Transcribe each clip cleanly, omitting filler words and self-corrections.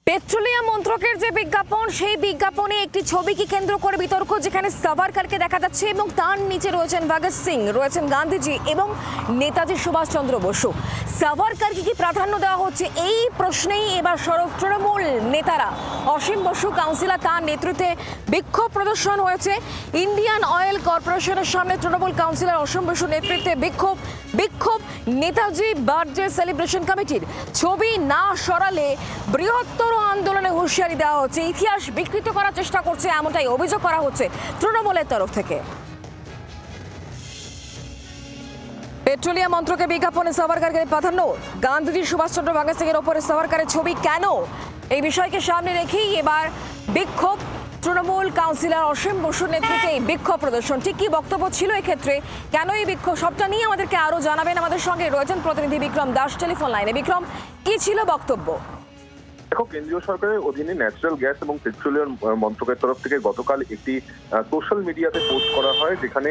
Petroleum মন্ত্রকের যে বিজ্ঞাপন, সেই বিজ্ঞাপনে একটি ছবিকে কেন্দ্র করে বিতর্ক, যেখানে সাভারকারকে দেখা যাচ্ছে এবং তার নিচে রয়েছেন ভগৎ সিং, রয়েছেন গান্ধীজি এবং নেতাজি সুভাষচন্দ্র বসু। সাভারকারকে কি প্রাধান্য দেওয়া হচ্ছে, এই প্রশ্নেই এবার সরব তৃণমূল নেতারা। অসীম বসু কাউন্সিলর, তার নেতৃত্বে বিক্ষোভ প্রদর্শন হয়েছে ইন্ডিয়ান অয়েল কর্পোরেশনের সামনে। তৃণমূল কাউন্সিলর অসীম বসুর নেতৃত্বে বিক্ষোভ নেতাজি বার্থডে সেলিব্রেশন কমিটির। ছবি না সরালে বৃহত্তর আন্দোলনে হুঁশিয়ারি দেওয়া হচ্ছে, ইতিহাস বিকৃত করার চেষ্টা করছে, এমনটাই অভিযোগ করা হচ্ছে তৃণমূলের তরফ থেকে। পেট্রোলিয়াম মন্ত্রকের বিজ্ঞাপনে সাভারকারের প্রাধান্য, গান্ধীজি সুভাষচন্দ্র ভগৎ সিং এর ওপরে সাভারকারের ছবি কেন, এই বিষয়কে সামনে রেখেই এবার বিক্ষোভ। তৃণমূল কাউন্সিলর অসীম বসুর নেতৃত্বে এই বিক্ষোভ প্রদর্শন, ঠিক কি বক্তব্য ছিল এক্ষেত্রে, কেন এই বিক্ষোভ, সবটা নিয়ে আমাদেরকে আরো জানাবেন। আমাদের সঙ্গে রয়েছেন প্রতিনিধি বিক্রম দাস টেলিফোন লাইনে। বিক্রম, কি ছিল বক্তব্য? দেখো, কেন্দ্রীয় সরকারের অধীনে ন্যাচারাল গ্যাস এবং পেট্রোলিয়াম মন্ত্রকের তরফ থেকে গতকাল একটি সোশ্যাল মিডিয়াতে পোস্ট করা হয়, যেখানে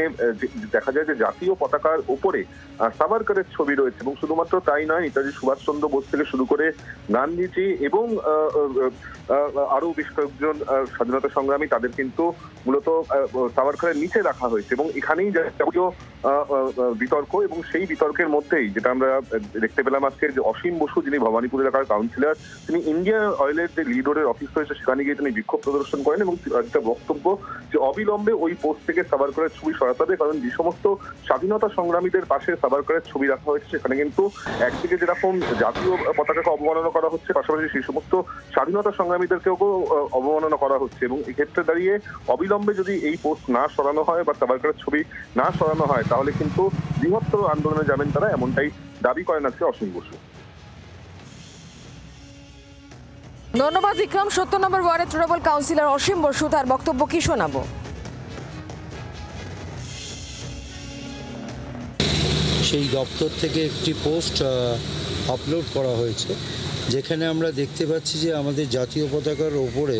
দেখা যায় যে জাতীয় পতাকার ওপরে সাভারকারের ছবি রয়েছে। এবং শুধুমাত্র তাই নয়, নেতাজি সুভাষচন্দ্র বোস থেকে শুরু করে গান্ধীজি এবং আরো বেশ কয়েকজন স্বাধীনতা সংগ্রামী, তাদের কিন্তু মূলত সাভারকারের নিচে রাখা হয়েছে। এবং এখানেই যাবতীয় বিতর্ক, এবং সেই বিতর্কের মধ্যেই যেটা আমরা দেখতে পেলাম আজকে, যে অসীম বসু, যিনি ভবানীপুর এলাকার কাউন্সিলর, তিনি ইন্ডিয়ান অয়েলের যে লিড রোডের অফিস রয়েছে সেখানে গিয়ে তিনি বিক্ষোভ প্রদর্শন করেন এবং একটা বক্তব্য যে অবিলম্বে ওই পোস্ট থেকে সাভারকারের ছবি সরাতে হবে। কারণ যে সমস্ত স্বাধীনতা সংগ্রামীদের পাশে সাভারকারের ছবি রাখা হয়েছে, সেখানে কিন্তু একদিকে যেরকম জাতীয় পতাকাকে অবমাননা করা হচ্ছে, পাশাপাশি সেই সমস্ত স্বাধীনতা সংগ্রামীদেরকেও অবমাননা করা হচ্ছে। এবং এক্ষেত্রে দাঁড়িয়ে অবিলম্বে যদি এই পোস্ট না সরানো হয় বা সাভারকারের ছবি না সরানো হয়, তাহলে কিন্তু বৃহত্তর আন্দোলনে যাবেন তারা, এমনটাই দাবি করেন আজকে অসীম বসু। ধন্যবাদ বিক্রম। ৭০ নম্বর ওয়ার্ডের তৃণমূল কাউন্সিলর অসীম বসু, তার বক্তব্য কি শোনাবো? সেই দপ্তর থেকে একটি পোস্ট আপলোড করা হয়েছে, যেখানে আমরা দেখতে পাচ্ছি যে আমাদের জাতীয় পতাকার ওপরে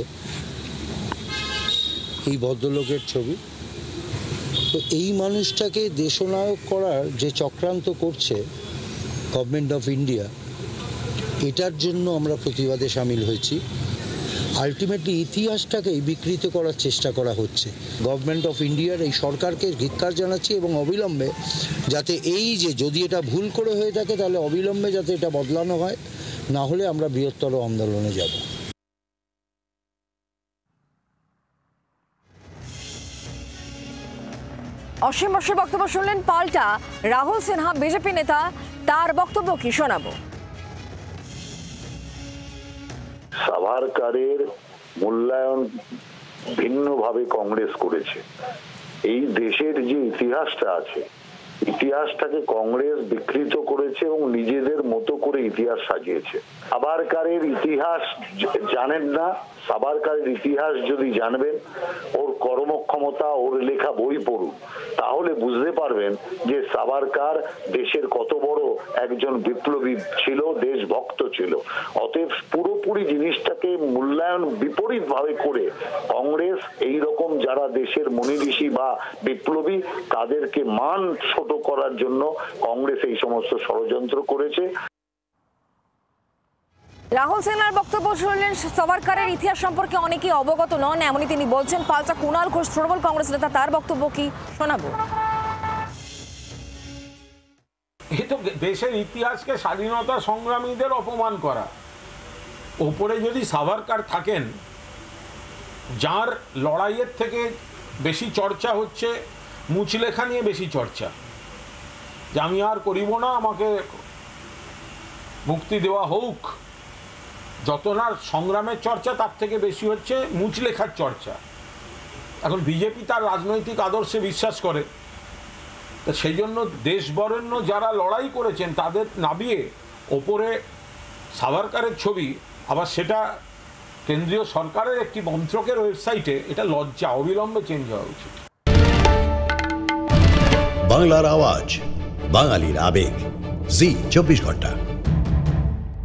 এই ভদ্রলোকের ছবি। তো এই মানুষটাকে দেশনায়ক করার যে চক্রান্ত করছে গভর্নমেন্ট অফ ইন্ডিয়া, এটার জন্য আমরা প্রতিবাদে সামিল হয়েছি। আলটিমেটলি ইতিহাসটাকেই বিকৃত করার চেষ্টা করা হচ্ছে। গভর্নমেন্ট অফ ইন্ডিয়ার এই সরকারকে ধিক্কার জানাচ্ছি, এবং অবিলম্বে যাতে এই যে, যদি এটা ভুল করে হয়ে থাকে তাহলে অবিলম্বে যাতে এটা বদলানো হয়, না হলে আমরা বৃহত্তর আন্দোলনে যাব। অসীম বসুর বক্তব্য শুনলেন। পাল্টা রাহুল সিনহা, বিজেপি নেতা, তার বক্তব্য কি শোনাবো? সাভারকারের মূল্যায়ন ভিন্নভাবে কংগ্রেস করেছে। এই দেশের যে ইতিহাসটা আছে, ইতিহাসটাকে কংগ্রেস বিকৃত করেছে এবং নিজেদের মতো করে ইতিহাস সাজিয়েছে। সাভারকারের ইতিহাস জানেন না। সাভারকারের ইতিহাস যদি জানবেন, ওর কর্মক্ষমতা, ওর লেখা বই পড়ুন, তাহলে বুঝতে পারবেন যে সাভারকার দেশের কত বড় একজন বিপ্লবী ছিল, দেশভক্ত ছিল। অতএব পুরোপুরি জিনিসটাকে মূল্যায়ন বিপরীত ভাবে করে কংগ্রেস এই রকম যারা দেশের মনীষী বা বিপ্লবী, তাদেরকে মান ছোট করার জন্য কংগ্রেস এই সমস্ত ষড়যন্ত্র করেছে। রাহুল সিনহার বক্তব্য শুনলেন। সাভারকারের ইতিহাস সম্পর্কে অনেকেই অবগত নন, এমনই তিনি বলছেন। পাল্টা কুণাল ঘোষ, তৃণমূল কংগ্রেস নেতা, তার বক্তব্য কি শোনাবো? এই তো দেশের ইতিহাসকে, স্বাধীনতা সংগ্রামীদের অপমান করা। ওপরে যদি সাভারকার থাকেন, যার লড়াইয়ের থেকে বেশি চর্চা হচ্ছে মুচলেখা নিয়ে, বেশি চর্চা যে আমি আর করিব না, আমাকে মুক্তি দেওয়া হোক, যত না সংগ্রামের চর্চা, তার থেকে বেশি হচ্ছে মুচলেখার চর্চা। এখন বিজেপি তার রাজনৈতিক আদর্শে বিশ্বাস করে, তা সেই জন্য দেশবরেণ্য যারা লড়াই করেছেন তাদের নামিয়ে ওপরে সাভারকারের ছবি, আবার সেটা কেন্দ্রীয় সরকারের একটি মন্ত্রকের ওয়েবসাইটে, এটা লজ্জা। অবিলম্বে চেঞ্জ হওয়া উচিত। বাংলার আওয়াজ, বাঙালির আবেগ, জি 24 ঘন্টা।